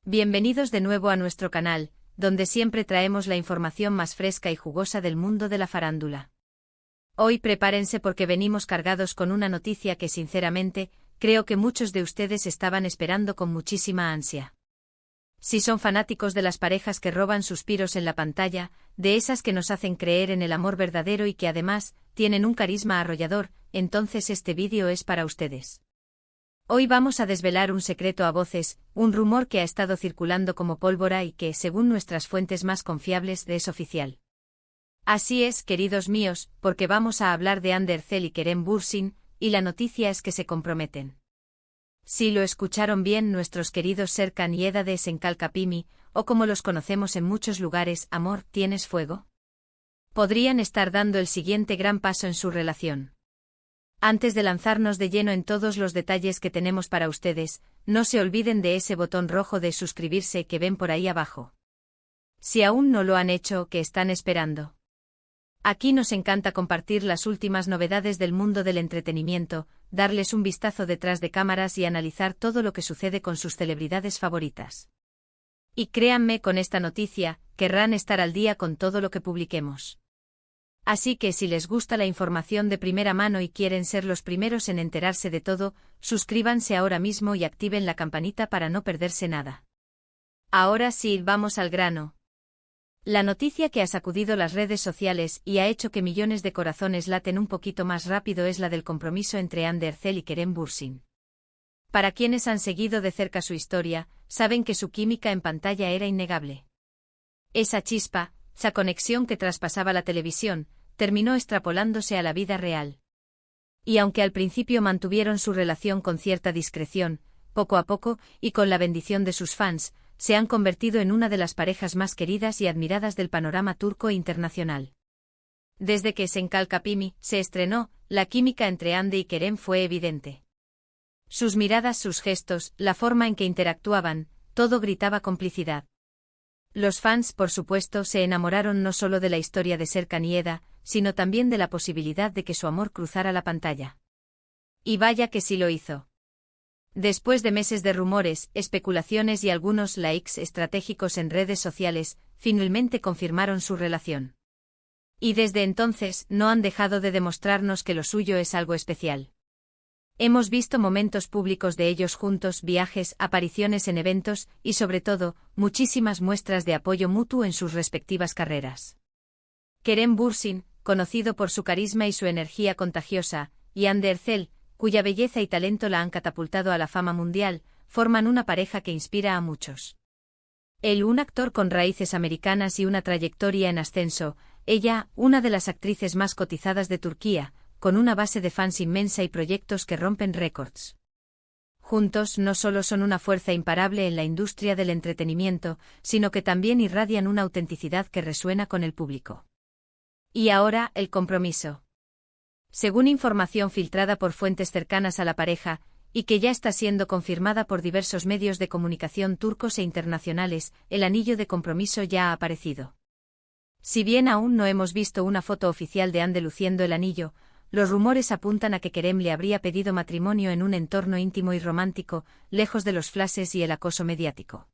Bienvenidos de nuevo a nuestro canal, donde siempre traemos la información más fresca y jugosa del mundo de la farándula. Hoy prepárense porque venimos cargados con una noticia que sinceramente, creo que muchos de ustedes estaban esperando con muchísima ansia. Si son fanáticos de las parejas que roban suspiros en la pantalla, de esas que nos hacen creer en el amor verdadero y que además, tienen un carisma arrollador, entonces este vídeo es para ustedes. Hoy vamos a desvelar un secreto a voces, un rumor que ha estado circulando como pólvora y que, según nuestras fuentes más confiables, es oficial. Así es, queridos míos, porque vamos a hablar de Ander Zel y Kerem Bürsin, y la noticia es que se comprometen. Sí, lo escucharon bien nuestros queridos Serkan y Eda de Senkalkapimi, o como los conocemos en muchos lugares, Amor, ¿tienes fuego? Podrían estar dando el siguiente gran paso en su relación. Antes de lanzarnos de lleno en todos los detalles que tenemos para ustedes, no se olviden de ese botón rojo de suscribirse que ven por ahí abajo. Si aún no lo han hecho, ¿qué están esperando? Aquí nos encanta compartir las últimas novedades del mundo del entretenimiento, darles un vistazo detrás de cámaras y analizar todo lo que sucede con sus celebridades favoritas. Y créanme, con esta noticia, querrán estar al día con todo lo que publiquemos. Así que si les gusta la información de primera mano y quieren ser los primeros en enterarse de todo, suscríbanse ahora mismo y activen la campanita para no perderse nada. Ahora sí, vamos al grano. La noticia que ha sacudido las redes sociales y ha hecho que millones de corazones laten un poquito más rápido es la del compromiso entre Ander Zel y Kerem Bürsin. Para quienes han seguido de cerca su historia, saben que su química en pantalla era innegable. Esa chispa, esa conexión que traspasaba la televisión, terminó extrapolándose a la vida real. Y aunque al principio mantuvieron su relación con cierta discreción, poco a poco, y con la bendición de sus fans, se han convertido en una de las parejas más queridas y admiradas del panorama turco e internacional. Desde que Senkalkapimi se estrenó, la química entre Hande y Kerem fue evidente. Sus miradas, sus gestos, la forma en que interactuaban, todo gritaba complicidad. Los fans, por supuesto, se enamoraron no solo de la historia de Serkan y Eda, sino también de la posibilidad de que su amor cruzara la pantalla. Y vaya que sí lo hizo. Después de meses de rumores, especulaciones y algunos likes estratégicos en redes sociales, finalmente confirmaron su relación. Y desde entonces, no han dejado de demostrarnos que lo suyo es algo especial. Hemos visto momentos públicos de ellos juntos, viajes, apariciones en eventos, y sobre todo, muchísimas muestras de apoyo mutuo en sus respectivas carreras. Kerem Bürsin, conocido por su carisma y su energía contagiosa, y Ander Zel, cuya belleza y talento la han catapultado a la fama mundial, forman una pareja que inspira a muchos. Él, un actor con raíces americanas y una trayectoria en ascenso, ella, una de las actrices más cotizadas de Turquía, con una base de fans inmensa y proyectos que rompen récords. Juntos no solo son una fuerza imparable en la industria del entretenimiento, sino que también irradian una autenticidad que resuena con el público. Y ahora, el compromiso. Según información filtrada por fuentes cercanas a la pareja, y que ya está siendo confirmada por diversos medios de comunicación turcos e internacionales, el anillo de compromiso ya ha aparecido. Si bien aún no hemos visto una foto oficial de Hande luciendo el anillo, los rumores apuntan a que Kerem le habría pedido matrimonio en un entorno íntimo y romántico, lejos de los flashes y el acoso mediático.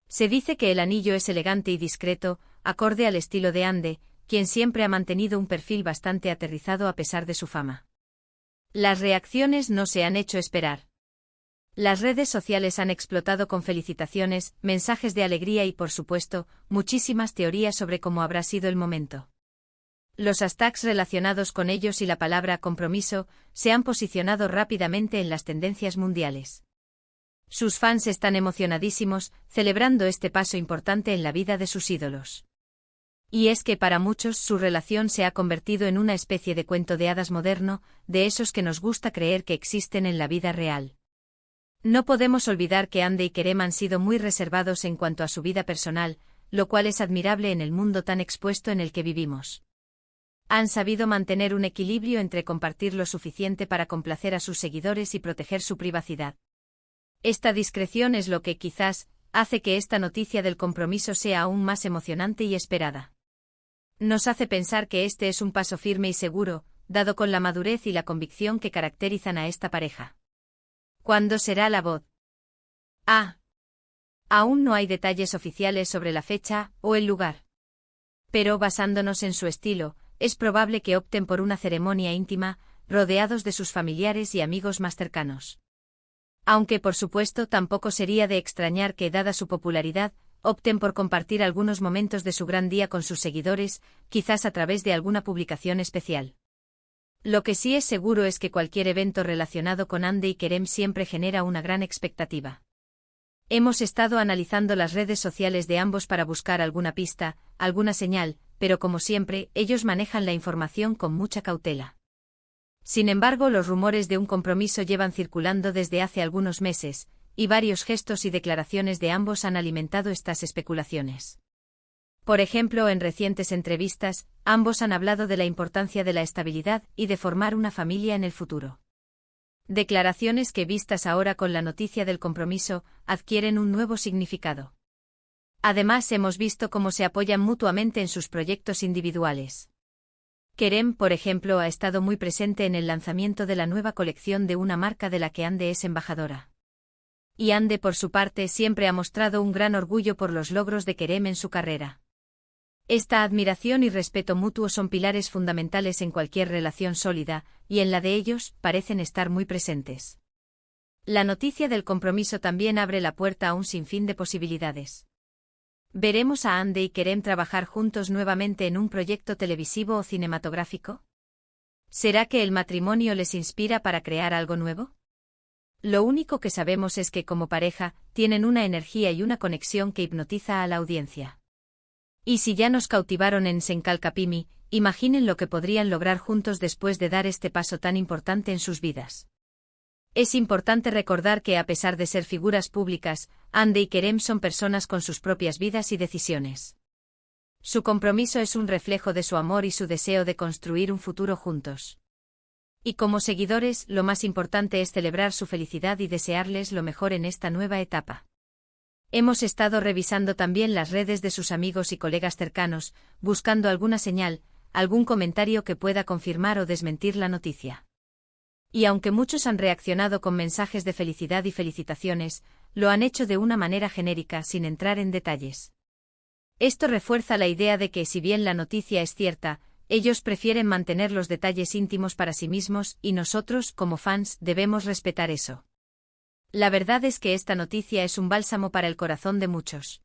Se dice que el anillo es elegante y discreto, acorde al estilo de Hande, quien siempre ha mantenido un perfil bastante aterrizado a pesar de su fama. Las reacciones no se han hecho esperar. Las redes sociales han explotado con felicitaciones, mensajes de alegría y, por supuesto, muchísimas teorías sobre cómo habrá sido el momento. Los hashtags relacionados con ellos y la palabra compromiso se han posicionado rápidamente en las tendencias mundiales. Sus fans están emocionadísimos, celebrando este paso importante en la vida de sus ídolos. Y es que para muchos su relación se ha convertido en una especie de cuento de hadas moderno, de esos que nos gusta creer que existen en la vida real. No podemos olvidar que Hande y Kerem han sido muy reservados en cuanto a su vida personal, lo cual es admirable en el mundo tan expuesto en el que vivimos. Han sabido mantener un equilibrio entre compartir lo suficiente para complacer a sus seguidores y proteger su privacidad. Esta discreción es lo que, quizás, hace que esta noticia del compromiso sea aún más emocionante y esperada. Nos hace pensar que este es un paso firme y seguro, dado con la madurez y la convicción que caracterizan a esta pareja. ¿Cuándo será la boda? Aún no hay detalles oficiales sobre la fecha o el lugar. Pero basándonos en su estilo, es probable que opten por una ceremonia íntima, rodeados de sus familiares y amigos más cercanos. Aunque por supuesto tampoco sería de extrañar que, dada su popularidad, opten por compartir algunos momentos de su gran día con sus seguidores, quizás a través de alguna publicación especial. Lo que sí es seguro es que cualquier evento relacionado con Hande y Kerem siempre genera una gran expectativa. Hemos estado analizando las redes sociales de ambos para buscar alguna pista, alguna señal, pero como siempre, ellos manejan la información con mucha cautela. Sin embargo, los rumores de un compromiso llevan circulando desde hace algunos meses, y varios gestos y declaraciones de ambos han alimentado estas especulaciones. Por ejemplo, en recientes entrevistas, ambos han hablado de la importancia de la estabilidad y de formar una familia en el futuro. Declaraciones que, vistas ahora con la noticia del compromiso, adquieren un nuevo significado. Además, hemos visto cómo se apoyan mutuamente en sus proyectos individuales. Kerem, por ejemplo, ha estado muy presente en el lanzamiento de la nueva colección de una marca de la que Hande es embajadora. Y Hande, por su parte, siempre ha mostrado un gran orgullo por los logros de Kerem en su carrera. Esta admiración y respeto mutuo son pilares fundamentales en cualquier relación sólida, y en la de ellos, parecen estar muy presentes. La noticia del compromiso también abre la puerta a un sinfín de posibilidades. ¿Veremos a Hande y Kerem trabajar juntos nuevamente en un proyecto televisivo o cinematográfico? ¿Será que el matrimonio les inspira para crear algo nuevo? Lo único que sabemos es que, como pareja, tienen una energía y una conexión que hipnotiza a la audiencia. Y si ya nos cautivaron en Senkalkapimi, imaginen lo que podrían lograr juntos después de dar este paso tan importante en sus vidas. Es importante recordar que, a pesar de ser figuras públicas, Hande y Kerem son personas con sus propias vidas y decisiones. Su compromiso es un reflejo de su amor y su deseo de construir un futuro juntos. Y como seguidores, lo más importante es celebrar su felicidad y desearles lo mejor en esta nueva etapa. Hemos estado revisando también las redes de sus amigos y colegas cercanos, buscando alguna señal, algún comentario que pueda confirmar o desmentir la noticia. Y aunque muchos han reaccionado con mensajes de felicidad y felicitaciones, lo han hecho de una manera genérica, sin entrar en detalles. Esto refuerza la idea de que, si bien la noticia es cierta, ellos prefieren mantener los detalles íntimos para sí mismos, y nosotros, como fans, debemos respetar eso. La verdad es que esta noticia es un bálsamo para el corazón de muchos.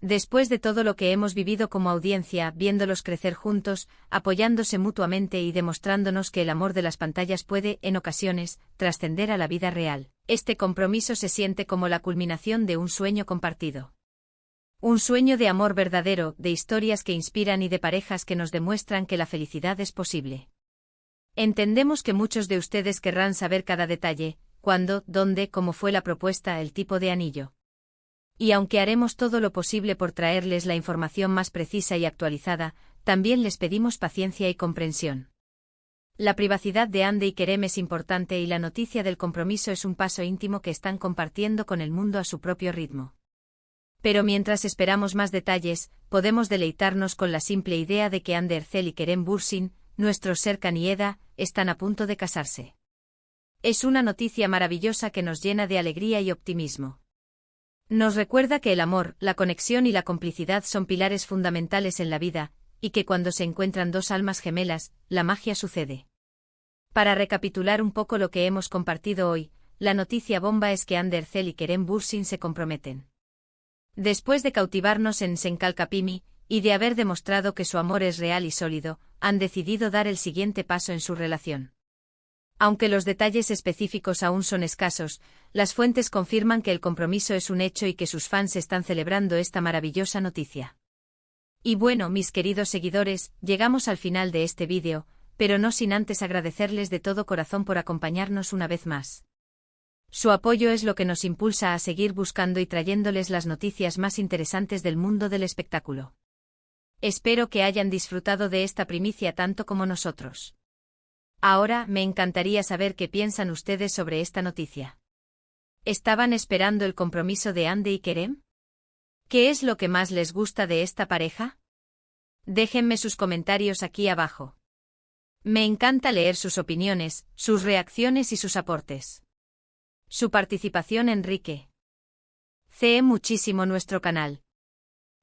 Después de todo lo que hemos vivido como audiencia, viéndolos crecer juntos, apoyándose mutuamente y demostrándonos que el amor de las pantallas puede, en ocasiones, trascender a la vida real, este compromiso se siente como la culminación de un sueño compartido. Un sueño de amor verdadero, de historias que inspiran y de parejas que nos demuestran que la felicidad es posible. Entendemos que muchos de ustedes querrán saber cada detalle: cuándo, dónde, cómo fue la propuesta, el tipo de anillo. Y aunque haremos todo lo posible por traerles la información más precisa y actualizada, también les pedimos paciencia y comprensión. La privacidad de Hande y Kerem es importante y la noticia del compromiso es un paso íntimo que están compartiendo con el mundo a su propio ritmo. Pero mientras esperamos más detalles, podemos deleitarnos con la simple idea de que Hande Erçel y Kerem Bürsin, nuestros Serkan y Eda, están a punto de casarse. Es una noticia maravillosa que nos llena de alegría y optimismo. Nos recuerda que el amor, la conexión y la complicidad son pilares fundamentales en la vida, y que cuando se encuentran dos almas gemelas, la magia sucede. Para recapitular un poco lo que hemos compartido hoy, la noticia bomba es que Hande Erçel y Kerem Bürsin se comprometen. Después de cautivarnos en Senkalkapimi, y de haber demostrado que su amor es real y sólido, han decidido dar el siguiente paso en su relación. Aunque los detalles específicos aún son escasos, las fuentes confirman que el compromiso es un hecho y que sus fans están celebrando esta maravillosa noticia. Y bueno, mis queridos seguidores, llegamos al final de este vídeo, pero no sin antes agradecerles de todo corazón por acompañarnos una vez más. Su apoyo es lo que nos impulsa a seguir buscando y trayéndoles las noticias más interesantes del mundo del espectáculo. Espero que hayan disfrutado de esta primicia tanto como nosotros. Ahora, me encantaría saber qué piensan ustedes sobre esta noticia. ¿Estaban esperando el compromiso de Hande y Kerem? ¿Qué es lo que más les gusta de esta pareja? Déjenme sus comentarios aquí abajo. Me encanta leer sus opiniones, sus reacciones y sus aportes. Su participación enrique. CE muchísimo nuestro canal.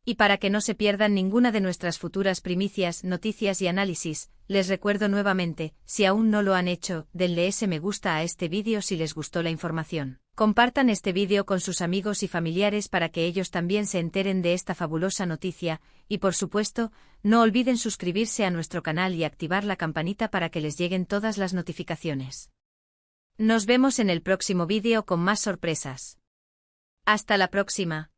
Y para que no se pierdan ninguna de nuestras futuras primicias, noticias y análisis, les recuerdo nuevamente, si aún no lo han hecho, denle ese me gusta a este vídeo si les gustó la información. Compartan este vídeo con sus amigos y familiares para que ellos también se enteren de esta fabulosa noticia, y por supuesto, no olviden suscribirse a nuestro canal y activar la campanita para que les lleguen todas las notificaciones. Nos vemos en el próximo vídeo con más sorpresas. Hasta la próxima.